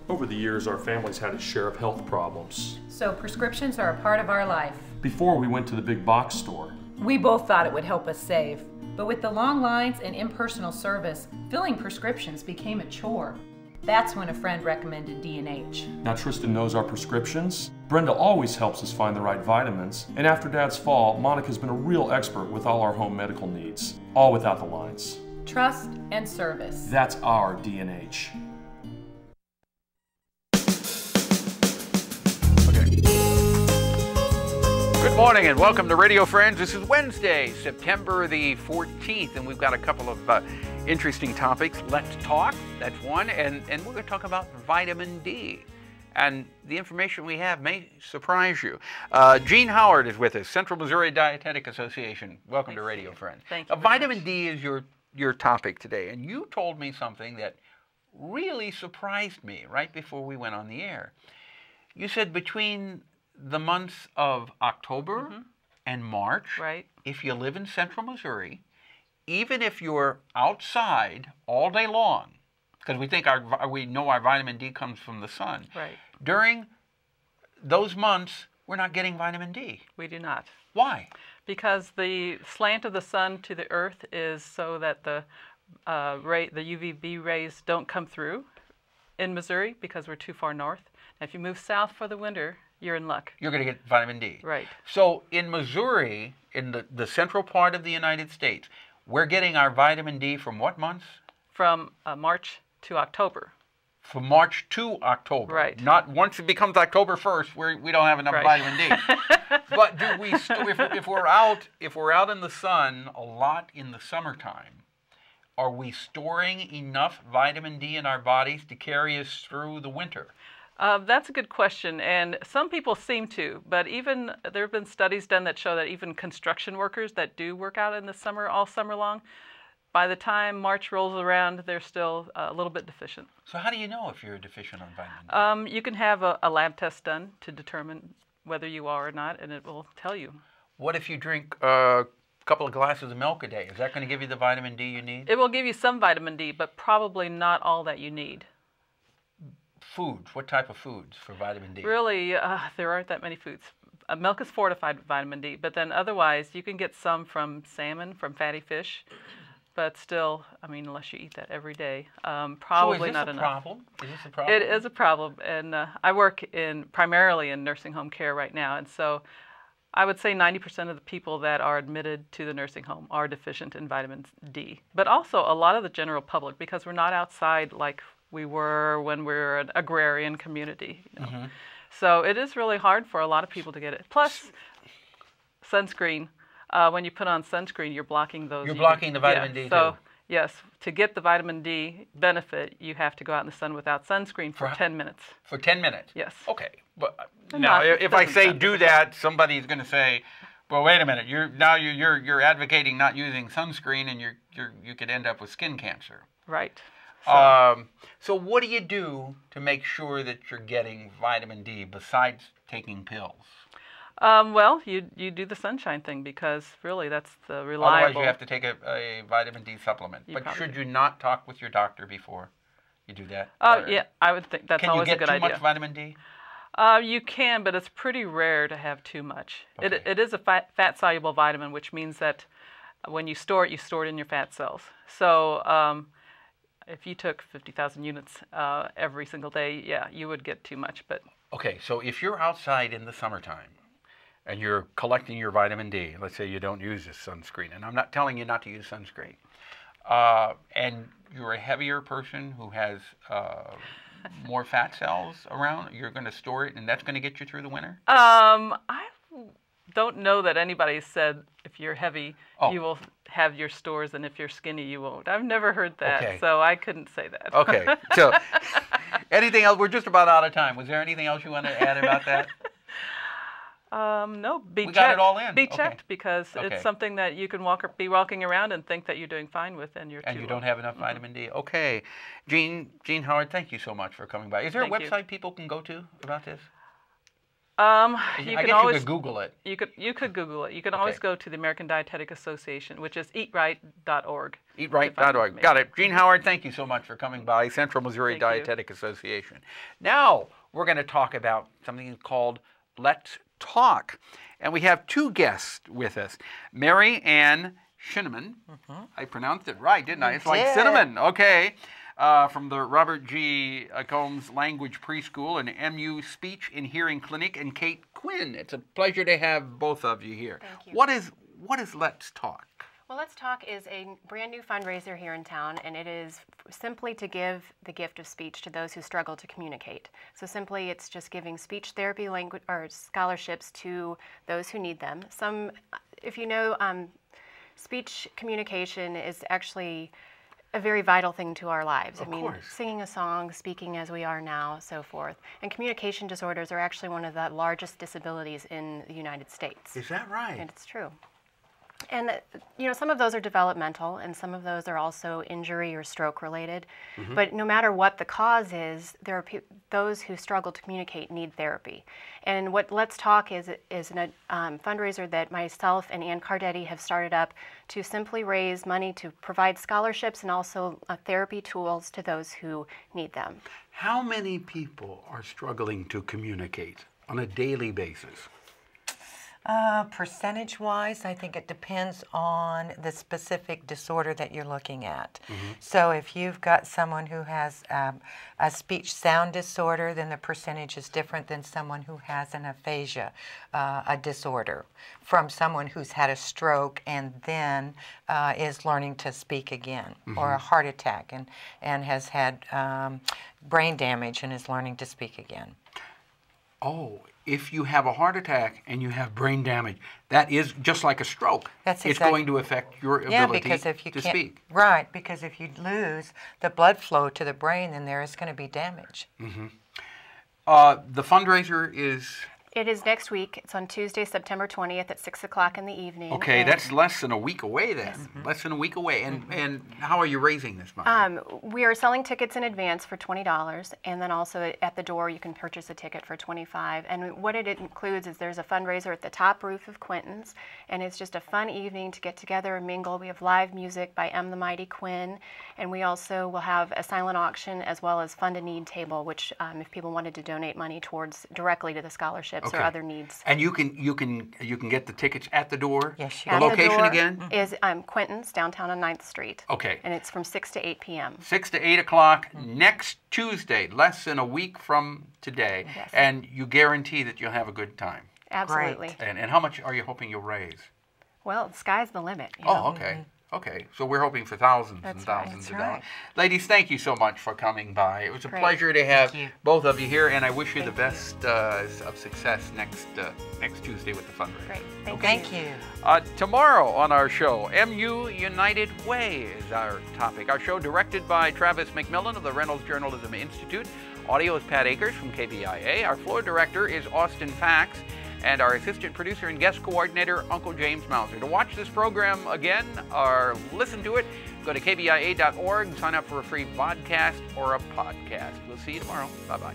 Over the years, our family's had a share of health problems. So prescriptions are a part of our life. Before we went to the big box store. We both thought it would help us save. But with the long lines and impersonal service, filling prescriptions became a chore. That's when a friend recommended D&H. Now Tristan knows our prescriptions. Brenda always helps us find the right vitamins. And after Dad's fall, Monica's been a real expert with all our home medical needs. All without the lines. Trust and service. That's our D&H. Good morning and welcome to Radio Friends. This is Wednesday, September the 14th, and we've got a couple of interesting topics. Let's talk, that's one, and we're going to talk about vitamin D. And the information we have may surprise you. Jean Howard is with us, Central Missouri Dietetic Association. Welcome to Radio Friends. Thank you. Vitamin D is your topic today, and you told me something that really surprised me right before we went on the air. You said between the months of October and March, right, if you live in Central Missouri, even if you're outside all day long, because we know our vitamin D comes from the sun, right, during those months, we're not getting vitamin D. we do not. Why? Because the slant of the sun to the earth is so that the UVB rays don't come through in Missouri because we're too far north. Now, if you move south for the winter, you're in luck. You're going to get vitamin D. Right. So in Missouri, in the central part of the United States, we're getting our vitamin D from what months? From March to October. From March to October. Right. Not once it becomes October 1st, we don't have enough vitamin D. But do we if we're out in the sun a lot in the summertime, are we storing enough vitamin D in our bodies to carry us through the winter? That's a good question, and some people seem to, but even there have been studies done that show that even construction workers that do work out in the summer, all summer long, by the time March rolls around, they're still a little bit deficient. So how do you know if you're deficient on vitamin D? You can have a lab test done to determine whether you are or not, and it will tell you. What if you drink a couple of glasses of milk a day? Is that going to give you the vitamin D you need? It will give you some vitamin D, but probably not all that you need. Foods. What type of foods for vitamin D? Really, there aren't that many foods. Milk is fortified with vitamin D, but then otherwise you can get some from salmon, from fatty fish, but still, I mean, unless you eat that every day, probably not enough. Is this a problem? It is a problem, and I work primarily in nursing home care right now, and so I would say 90% of the people that are admitted to the nursing home are deficient in vitamin D, but also a lot of the general public, because we're not outside like we were when we were an agrarian community. You know? So it is really hard for a lot of people to get it. Plus, sunscreen. When you put on sunscreen, you're blocking those. You're blocking the vitamin D so, too. Yes, to get the vitamin D benefit, you have to go out in the sun without sunscreen for 10 minutes. For 10 minutes? Yes. Okay. But now, if I say do that, somebody's going to say, well, wait a minute. You're advocating not using sunscreen, and you could end up with skin cancer. Right. So what do you do to make sure that you're getting vitamin D besides taking pills? Well, you do the sunshine thing, because really that's the reliable. Otherwise, you have to take a vitamin D supplement. But should you not talk with your doctor before you do that? Yeah, I would think that's always a good idea. Can you get too much vitamin D? You can, but it's pretty rare to have too much. Okay. It is a fat-soluble vitamin, which means that when you store it in your fat cells. So if you took 50,000 units every single day, yeah, you would get too much. But okay, so if you're outside in the summertime and you're collecting your vitamin D, let's say you don't use this sunscreen, and I'm not telling you not to use sunscreen, and you're a heavier person who has more fat cells around, you're going to store it, and that's going to get you through the winter? I don't know that anybody said if you're heavy, you will have your stores, and if you're skinny, you won't. I've never heard that, so I couldn't say that. Okay. So anything else? We're just about out of time. Was there anything else you want to add about that? No. We got it all in. Be checked, because it's something that you can be walking around and think that you're doing fine with, and you're you don't have enough vitamin D. Okay. Jean Howard, thank you so much for coming by. Is there a website people can go to about this? You I can guess always you could Google it. You could Google it. You can always go to the American Dietetic Association, which is eatright.org. Eatright.org. Got it. Gene Howard, thank you so much for coming by. Central Missouri Thank you. Dietetic Association. Now we're going to talk about something called Let's Talk, and we have two guests with us. Mary Ann SCHENEMAN. I pronounced it right, didn't I? It's like cinnamon. Okay. From the Robert G. Combs Language Preschool and MU Speech and Hearing Clinic, and Kate Quinn. It's a pleasure to have both of you here. Thank you. What is Let's Talk? Well, Let's Talk is a brand new fundraiser here in town, and it is simply to give the gift of speech to those who struggle to communicate. So simply, it's just giving speech therapy language or scholarships to those who need them. If you know, speech communication is actually a very vital thing to our lives. Of I mean, course. Singing a song, speaking as we are now, so forth. And communication disorders are actually one of the largest disabilities in the United States. Is that right? And it's true. And some of those are developmental, and some of those are also injury or stroke related. But no matter what the cause is, there are those who struggle to communicate need therapy. And what Let's Talk is a fundraiser that myself and Ann Cardetti have started up to simply raise money to provide scholarships and also therapy tools to those who need them. How many people are struggling to communicate on a daily basis? Percentage-wise, I think it depends on the specific disorder that you're looking at. So if you've got someone who has a speech sound disorder, then the percentage is different than someone who has an aphasia, a disorder, from someone who's had a stroke and then is learning to speak again, or a heart attack and has had brain damage and is learning to speak again. Oh, if you have a heart attack and you have brain damage, that is just like a stroke. That's It's going to affect your ability to speak. Right, because if you lose the blood flow to the brain, then there is going to be damage. The fundraiser is... It is next week. It's on Tuesday, September 20th at 6 o'clock in the evening. Okay, that's less than a week away then. Less than a week away. And how are you raising this money? We are selling tickets in advance for $20, and then also at the door you can purchase a ticket for $25. And what it includes is there's a fundraiser at the top roof of Quinton's, and it's just a fun evening to get together and mingle. We have live music by the Mighty QUINN, and we also will have a silent auction as well as Fund a Need table, which if people wanted to donate money towards directly to the scholarships or other needs. And you can get the tickets at the door? Yes, you The can. location again? Is Quinton's downtown on 9th Street. Okay. And it's from 6 to 8 p.m. 6 to 8 o'clock next Tuesday, less than a week from today. Yes. And you guarantee that you'll have a good time. Absolutely. Great. And how much are you hoping you'll raise? Well, the sky's the limit. You Oh, know? okay. Okay, so we're hoping for thousands and That's right. thousands of That's dollars. right. Ladies, thank you so much for coming by. It was a Great. pleasure to have you. both of you here, and I wish you the best of success next Tuesday with the fundraiser. Great. Thank you. Tomorrow on our show, MU United Way is our topic. Our show directed by Travis McMillan of the Reynolds Journalism Institute. Audio is Pat Akers from KBIA. Our floor director is Austin Fax. And our assistant producer and guest coordinator, Uncle James Mauser. To watch this program again or listen to it, go to kbia.org, sign up for a free podcast or a podcast. We'll see you tomorrow. Bye-bye.